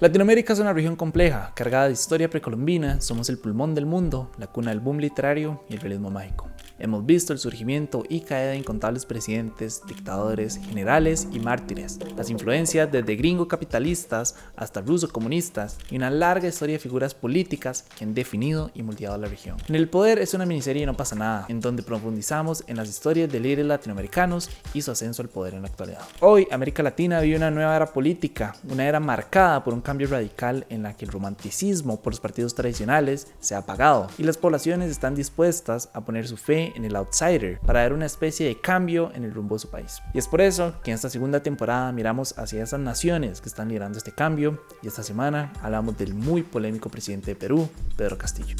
Latinoamérica es una región compleja, cargada de historia precolombina. Somos el pulmón del mundo, la cuna del boom literario y el realismo mágico. Hemos visto el surgimiento y caída de incontables presidentes, dictadores, generales y mártires, las influencias desde gringo capitalistas hasta ruso comunistas y una larga historia de figuras políticas que han definido y moldeado la región. En el poder es una miniserie No pasa nada, en donde profundizamos en las historias de líderes latinoamericanos y su ascenso al poder en la actualidad. Hoy, América Latina vive una nueva era política, una era marcada por un cambio radical en la que el romanticismo por los partidos tradicionales se ha apagado y las poblaciones están dispuestas a poner su fe en el outsider para dar una especie de cambio en el rumbo de su país. Y es por eso que en esta segunda temporada miramos hacia esas naciones que están liderando este cambio, y esta semana hablamos del muy polémico presidente de Perú, Pedro Castillo.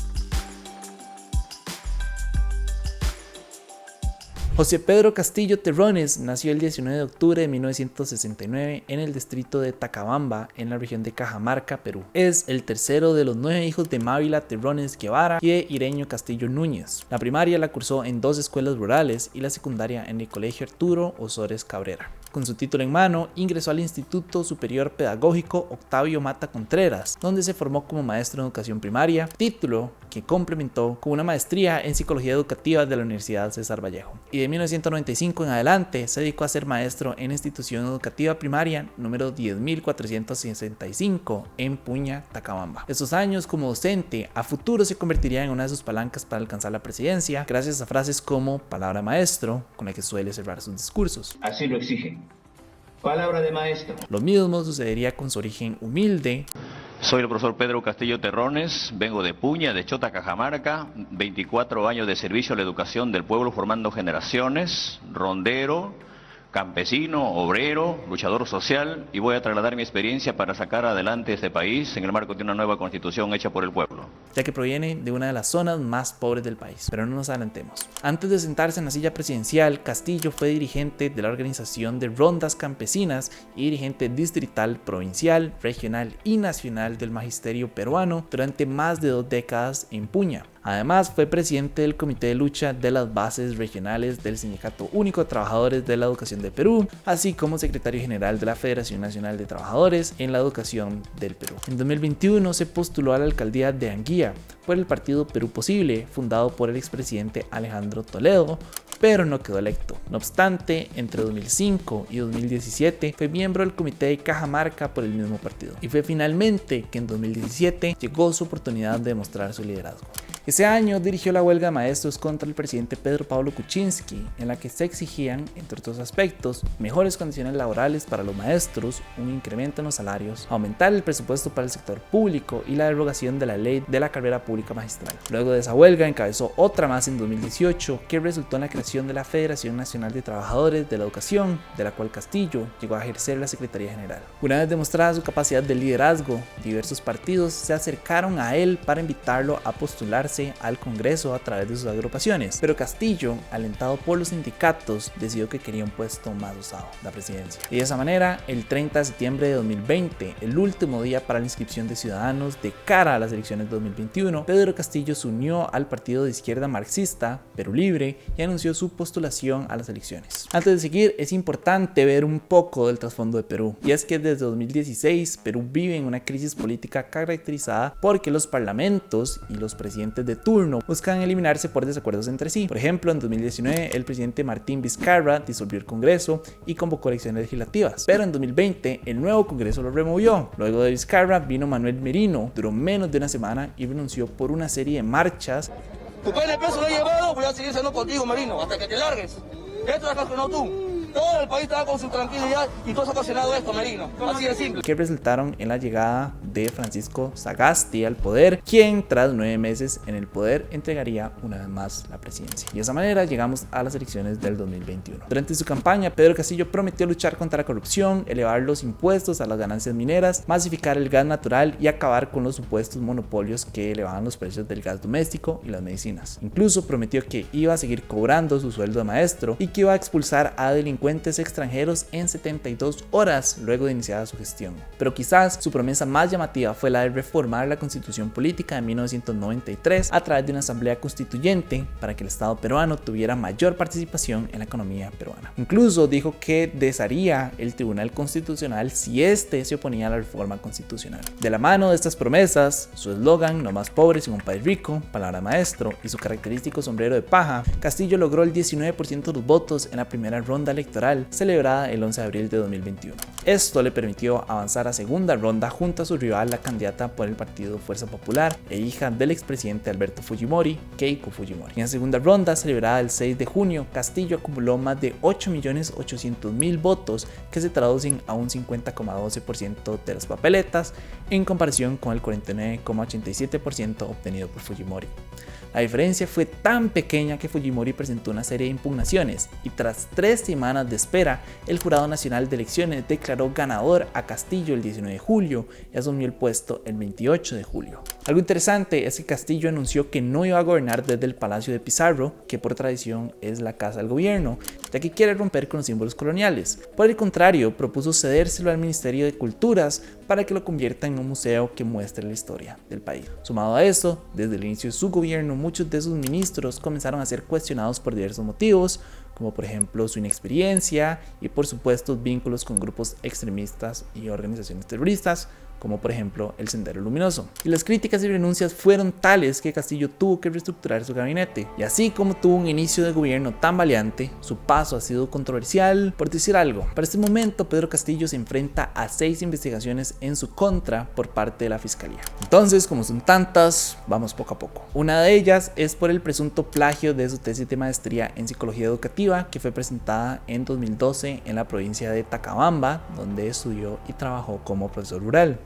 José Pedro Castillo Terrones nació el 19 de octubre de 1969 en el distrito de Tacabamba, en la región de Cajamarca, Perú. Es el tercero de los 9 hijos de Mávila Terrones Guevara y de Ireño Castillo Núñez. La primaria la cursó en 2 escuelas rurales y la secundaria en el Colegio Arturo Osores Cabrera. Con su título en mano, ingresó al Instituto Superior Pedagógico Octavio Mata Contreras, donde se formó como maestro en educación primaria, título que complementó con una maestría en psicología educativa de la Universidad César Vallejo. Y de 1995 en adelante se dedicó a ser maestro en la institución educativa primaria número 10.465 en Puña, Tacabamba. Estos años como docente a futuro se convertirían en una de sus palancas para alcanzar la presidencia, gracias a frases como palabra maestro, con la que suele cerrar sus discursos. Así lo exigen. Palabra de maestro. Lo mismo sucedería con su origen humilde. Soy el profesor Pedro Castillo Terrones, vengo de Puña, de Chota, Cajamarca, 24 años de servicio a la educación del pueblo formando generaciones, rondero, campesino, obrero, luchador social, y voy a trasladar mi experiencia para sacar adelante este país en el marco de una nueva constitución hecha por el pueblo. Ya que proviene de una de las zonas más pobres del país, pero no nos adelantemos. Antes de sentarse en la silla presidencial, Castillo fue dirigente de la organización de rondas campesinas y dirigente distrital, provincial, regional y nacional del magisterio peruano durante más de 2 décadas en Puña. Además, fue presidente del Comité de Lucha de las Bases Regionales del Sindicato Único de Trabajadores de la Educación de Perú, así como secretario general de la Federación Nacional de Trabajadores en la Educación del Perú. En 2021 se postuló a la alcaldía de Anguía por el partido Perú Posible, fundado por el expresidente Alejandro Toledo, pero no quedó electo. No obstante, entre 2005 y 2017 fue miembro del comité de Cajamarca por el mismo partido. Y fue finalmente que en 2017 llegó su oportunidad de demostrar su liderazgo. Ese año dirigió la huelga de maestros contra el presidente Pedro Pablo Kuczynski, en la que se exigían, entre otros aspectos, mejores condiciones laborales para los maestros, un incremento en los salarios, aumentar el presupuesto para el sector público y la derogación de la ley de la carrera pública magistral. Luego de esa huelga encabezó otra más en 2018 que resultó en la creación de la Federación Nacional de Trabajadores de la Educación, de la cual Castillo llegó a ejercer la Secretaría General. Una vez demostrada su capacidad de liderazgo, diversos partidos se acercaron a él para invitarlo a postularse al Congreso a través de sus agrupaciones, pero Castillo, alentado por los sindicatos, decidió que quería un puesto más usado, la presidencia. Y de esa manera, el 30 de septiembre de 2020, el último día para la inscripción de ciudadanos de cara a las elecciones de 2021, Pedro Castillo se unió al partido de izquierda marxista, Perú Libre, y anunció su postulación a las elecciones. Antes de seguir, es importante ver un poco del trasfondo de Perú, y es que desde 2016 Perú vive en una crisis política caracterizada porque los parlamentos y los presidentes de turno buscan eliminarse por desacuerdos entre sí. Por ejemplo, en 2019 el presidente Martín Vizcarra disolvió el Congreso y convocó elecciones legislativas, pero en 2020 el nuevo Congreso lo removió. Luego de Vizcarra vino Manuel Merino, duró menos de una semana y renunció por una serie de marchas. Tu PNP se lo he llevado, voy a seguir siendo contigo, Merino, hasta que te largues. Esto es lo que no tú. Todo el país estaba con su tranquilidad y tú has ocasionado esto, Merino. Así de simple. Que resultaron en la llegada de Francisco Sagasti al poder, quien tras 9 meses en el poder entregaría una vez más la presidencia. Y de esa manera llegamos a las elecciones del 2021. Durante su campaña, Pedro Castillo prometió luchar contra la corrupción, elevar los impuestos a las ganancias mineras, masificar el gas natural y acabar con los supuestos monopolios que elevaban los precios del gas doméstico y las medicinas. Incluso prometió que iba a seguir cobrando su sueldo de maestro y que iba a expulsar a delincuentes extranjeros en 72 horas luego de iniciada su gestión. Pero quizás su promesa más llamativa fue la de reformar la Constitución Política de 1993 a través de una asamblea constituyente para que el Estado peruano tuviera mayor participación en la economía peruana. Incluso dijo que desharía el Tribunal Constitucional si este se oponía a la reforma constitucional. De la mano de estas promesas, su eslogan "No más pobres sin un país rico", palabra maestro, y su característico sombrero de paja, Castillo logró el 19% de los votos en la primera ronda electoral celebrada el 11 de abril de 2021. Esto le permitió avanzar a segunda ronda junto a su rival, la candidata por el partido Fuerza Popular e hija del expresidente Alberto Fujimori, Keiko Fujimori. En la segunda ronda, celebrada el 6 de junio, Castillo acumuló más de 8.800.000 votos, que se traducen a un 50,12% de las papeletas, en comparación con el 49,87% obtenido por Fujimori. La diferencia fue tan pequeña que Fujimori presentó una serie de impugnaciones y tras 3 semanas de espera, el Jurado Nacional de Elecciones declaró ganador a Castillo el 19 de julio y asumió el puesto el 28 de julio. Algo interesante es que Castillo anunció que no iba a gobernar desde el Palacio de Pizarro, que por tradición es la casa del gobierno, ya que quiere romper con los símbolos coloniales. Por el contrario, propuso cedérselo al Ministerio de Culturas para que lo convierta en un museo que muestre la historia del país. Sumado a eso, desde el inicio de su gobierno, muchos de sus ministros comenzaron a ser cuestionados por diversos motivos, como por ejemplo su inexperiencia y por supuesto vínculos con grupos extremistas y organizaciones terroristas, como por ejemplo el Sendero Luminoso. Y las críticas y renuncias fueron tales que Castillo tuvo que reestructurar su gabinete. Y así como tuvo un inicio de gobierno tan valiente, su paso ha sido controversial, por decir algo. Para este momento, Pedro Castillo se enfrenta a 6 investigaciones en su contra por parte de la Fiscalía. Entonces, como son tantas, vamos poco a poco. Una de ellas es por el presunto plagio de su tesis de maestría en Psicología Educativa, que fue presentada en 2012 en la provincia de Tacabamba, donde estudió y trabajó como profesor rural.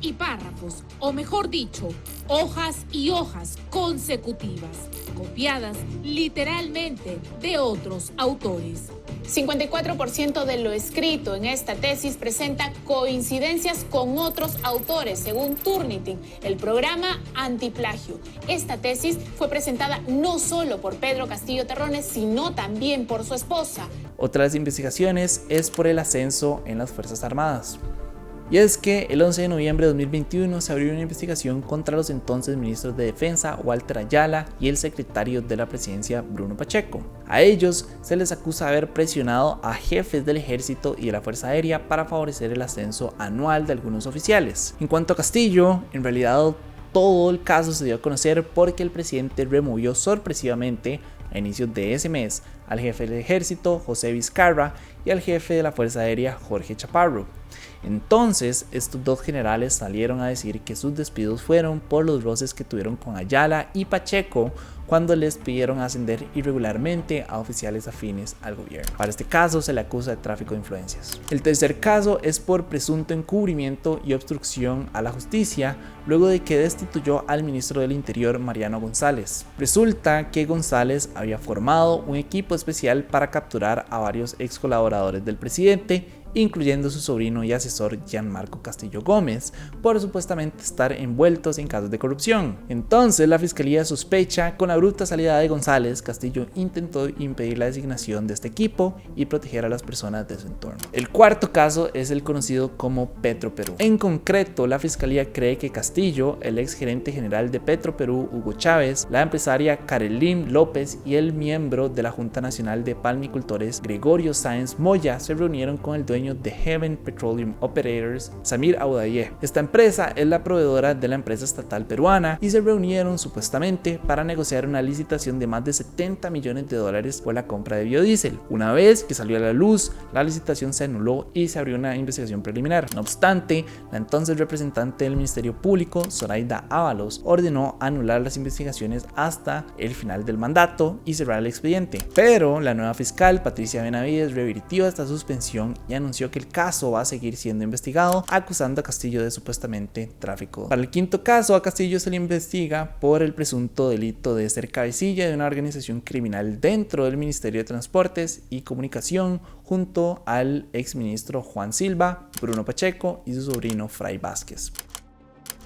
Y párrafos, o mejor dicho, hojas y hojas consecutivas, copiadas literalmente de otros autores. 54% de lo escrito en esta tesis presenta coincidencias con otros autores, según Turnitin, el programa antiplagio. Esta tesis fue presentada no solo por Pedro Castillo Terrones, sino también por su esposa. Otra de las investigaciones es por el ascenso en las Fuerzas Armadas. Y es que el 11 de noviembre de 2021 se abrió una investigación contra los entonces ministros de Defensa Walter Ayala y el secretario de la Presidencia Bruno Pacheco. A ellos se les acusa de haber presionado a jefes del Ejército y de la Fuerza Aérea para favorecer el ascenso anual de algunos oficiales. En cuanto a Castillo, en realidad todo el caso se dio a conocer porque el presidente removió sorpresivamente a inicios de ese mes al jefe del Ejército, José Vizcarra, y al jefe de la Fuerza Aérea, Jorge Chaparro. Entonces, estos dos generales salieron a decir que sus despidos fueron por los roces que tuvieron con Ayala y Pacheco cuando les pidieron ascender irregularmente a oficiales afines al gobierno. Para este caso se le acusa de tráfico de influencias. El tercer caso es por presunto encubrimiento y obstrucción a la justicia, luego de que destituyó al ministro del Interior, Mariano González. Resulta que González había formado un equipo especial para capturar a varios ex colaboradores del presidente, incluyendo su sobrino y asesor Gianmarco Castillo Gómez, por supuestamente estar envueltos en casos de corrupción. Entonces la fiscalía sospecha con la abrupta salida de González, Castillo intentó impedir la designación de este equipo y proteger a las personas de su entorno. El cuarto caso es el conocido como Petroperú. En concreto, la fiscalía cree que Castillo, el ex gerente general de Petroperú, Hugo Chávez, la empresaria Karelyn López y el miembro de la Junta Nacional de Palmicultores, Gregorio Sáenz Moya, se reunieron con el dueño de Heaven Petroleum Operators, Samir Aoudaye. Esta empresa es la proveedora de la empresa estatal peruana y se reunieron supuestamente para negociar una licitación de más de $70 millones por la compra de biodiesel. Una vez que salió a la luz, la licitación se anuló y se abrió una investigación preliminar. No obstante, la entonces representante del Ministerio Público, Zoraida Ábalos, ordenó anular las investigaciones hasta el final del mandato y cerrar el expediente. Pero la nueva fiscal, Patricia Benavides, revirtió esta suspensión y anunció que el caso va a seguir siendo investigado, acusando a Castillo de supuestamente tráfico. Para el quinto caso, a Castillo se le investiga por el presunto delito de ser cabecilla de una organización criminal dentro del Ministerio de Transportes y Comunicación, junto al exministro Juan Silva, Bruno Pacheco y su sobrino Fray Vázquez.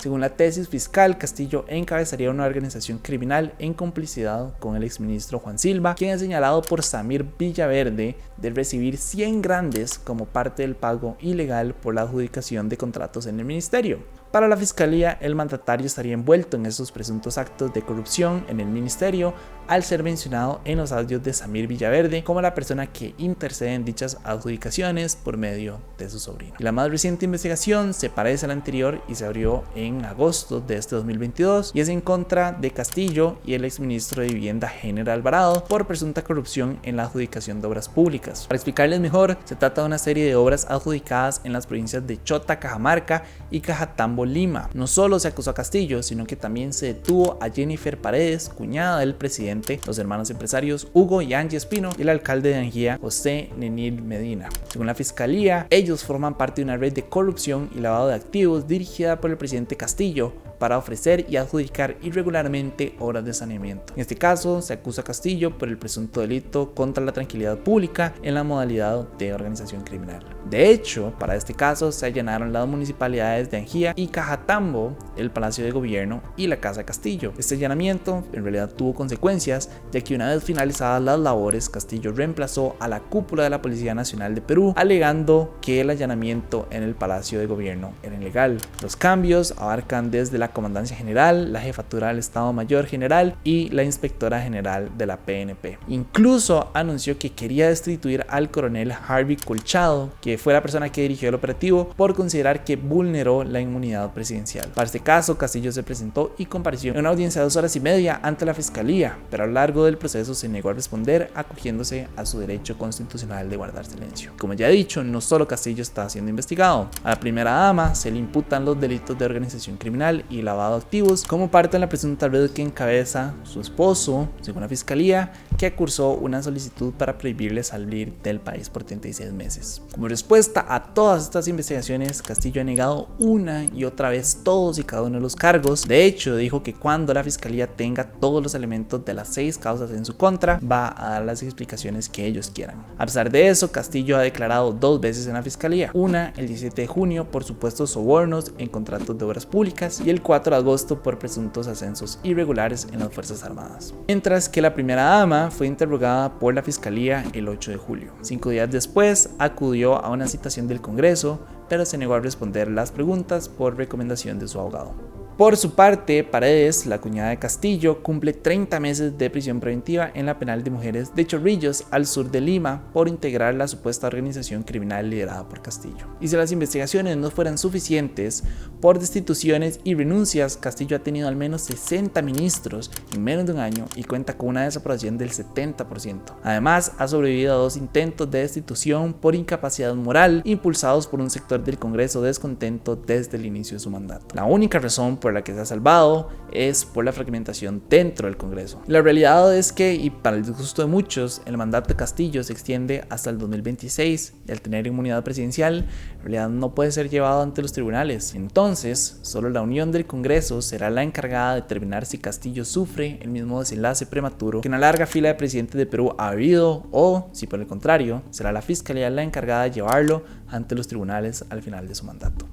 Según la tesis fiscal, Castillo encabezaría una organización criminal en complicidad con el exministro Juan Silva, quien es señalado por Samir Villaverde de recibir 100 grandes como parte del pago ilegal por la adjudicación de contratos en el ministerio. Para la fiscalía, el mandatario estaría envuelto en estos presuntos actos de corrupción en el ministerio al ser mencionado en los audios de Samir Villaverde como la persona que intercede en dichas adjudicaciones por medio de su sobrino. Y la más reciente investigación se parece a la anterior y se abrió en agosto de este 2022 y es en contra de Castillo y el exministro de Vivienda General Alvarado por presunta corrupción en la adjudicación de obras públicas. Para explicarles mejor, se trata de una serie de obras adjudicadas en las provincias de Chota, Cajamarca y Cajatambo, Lima. No solo se acusó a Castillo, sino que también se detuvo a Jennifer Paredes, cuñada del presidente, los hermanos empresarios Hugo y Angie Espino y el alcalde de Angía, José Nenil Medina. Según la fiscalía, ellos forman parte de una red de corrupción y lavado de activos dirigida por el presidente Castillo para ofrecer y adjudicar irregularmente obras de saneamiento. En este caso, se acusa a Castillo por el presunto delito contra la tranquilidad pública en la modalidad de organización criminal. De hecho, para este caso se allanaron las municipalidades de Angía y Cajatambo, el Palacio de Gobierno y la Casa Castillo. Este allanamiento en realidad tuvo consecuencias, ya que una vez finalizadas las labores, Castillo reemplazó a la cúpula de la Policía Nacional de Perú, alegando que el allanamiento en el Palacio de Gobierno era ilegal. Los cambios abarcan desde la Comandancia General, la Jefatura del Estado Mayor General y la Inspectora General de la PNP. Incluso anunció que quería destituir al coronel Harvey Colchado, que fue la persona que dirigió el operativo, por considerar que vulneró la inmunidad presidencial. Para este caso, Castillo se presentó y compareció en una audiencia de 2 horas y media ante la fiscalía, pero a lo largo del proceso se negó a responder, acogiéndose a su derecho constitucional de guardar silencio. Como ya he dicho, no solo Castillo está siendo investigado. A la primera dama se le imputan los delitos de organización criminal y lavado de activos como parte de la presunta red que encabeza su esposo, según la fiscalía, que cursó una solicitud para prohibirle salir del país por 36 meses. Como respuesta a todas estas investigaciones, Castillo ha negado una y otra vez todos y cada uno de los cargos. De hecho, dijo que cuando la fiscalía tenga todos los elementos de las 6 causas en su contra, va a dar las explicaciones que ellos quieran. A pesar de eso, Castillo ha declarado 2 veces en la fiscalía, una el 17 de junio por supuestos sobornos en contratos de obras públicas y el 4 de agosto por presuntos ascensos irregulares en las Fuerzas Armadas. Mientras que la primera dama fue interrogada por la fiscalía el 8 de julio. 5 días después acudió a una citación del Congreso, pero se negó a responder las preguntas por recomendación de su abogado. Por su parte, Paredes, la cuñada de Castillo, cumple 30 meses de prisión preventiva en la penal de mujeres de Chorrillos, al sur de Lima, por integrar la supuesta organización criminal liderada por Castillo. Y si las investigaciones no fueran suficientes, por destituciones y renuncias, Castillo ha tenido al menos 60 ministros en menos de un año y cuenta con una desaprobación del 70%. Además, ha sobrevivido a 2 intentos de destitución por incapacidad moral, impulsados por un sector del Congreso descontento desde el inicio de su mandato. La única razón por la que se ha salvado es por la fragmentación dentro del Congreso. La realidad es que, y para el disgusto de muchos, el mandato de Castillo se extiende hasta el 2026 y al tener inmunidad presidencial, en realidad no puede ser llevado ante los tribunales. Entonces, solo la unión del Congreso será la encargada de determinar si Castillo sufre el mismo desenlace prematuro que una larga fila de presidentes de Perú ha habido, o si por el contrario, será la Fiscalía la encargada de llevarlo ante los tribunales al final de su mandato.